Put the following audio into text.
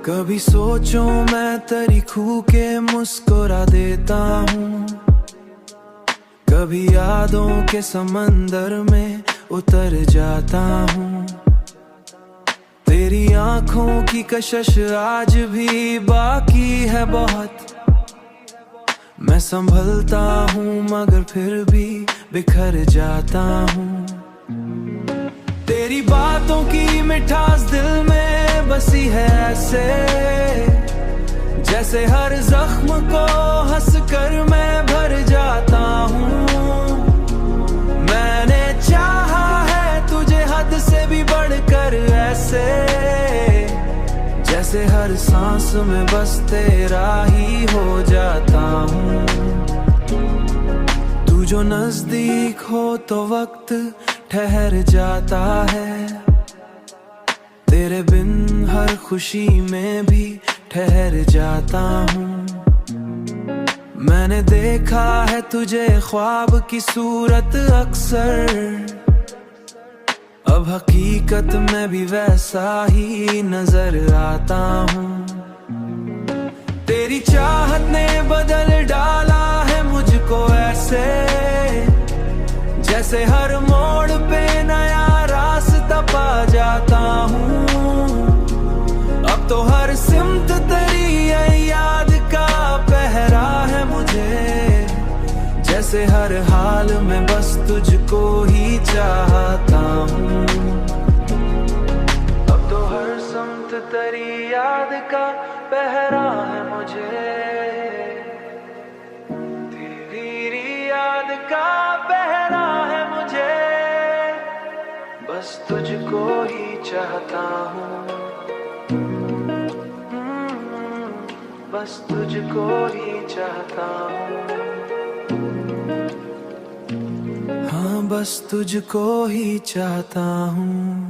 कभी सोचो मैं तेरी खू के मुस्कुरा देता हूँ, कभी यादों के समंदर में उतर जाता हूँ। तेरी आंखों की कशिश आज भी बाकी है बहुत, मैं संभलता हूँ मगर फिर भी बिखर जाता हूँ। तेरी बातों की मिठास दिल में बसी है ऐसे, जैसे हर जख्म को हंस कर मैं भर जाता हूँ। मैंने चाहा है तुझे हद से भी बढ़कर ऐसे, जैसे हर सांस में बस तेरा ही हो जाता हूँ। तू जो नजदीक हो तो वक्त ठहर जाता है, तेरे बिन हर खुशी में भी ठहर जाता हूँ। मैंने देखा है तुझे ख्वाब की सूरत अक्सर, अब हकीकत में भी वैसा ही नजर आता हूँ। तेरी चाहत ने बदल डाला है मुझको ऐसे, जैसे हर मोड़ पे नया रास्ता पा जाता हूँ। अब तो हर सिमत तेरी याद का पहरा है मुझे, जैसे हर हाल में बस तुझको ही चाहता हूँ। अब तो हर सिमत तेरी याद का पहरा है मुझे, तेरी याद का पहरा है मुझे, बस तुझको ही चाहता हूँ। बस तुझको ही चाहता हूँ। हाँ बस तुझको ही चाहता हूँ।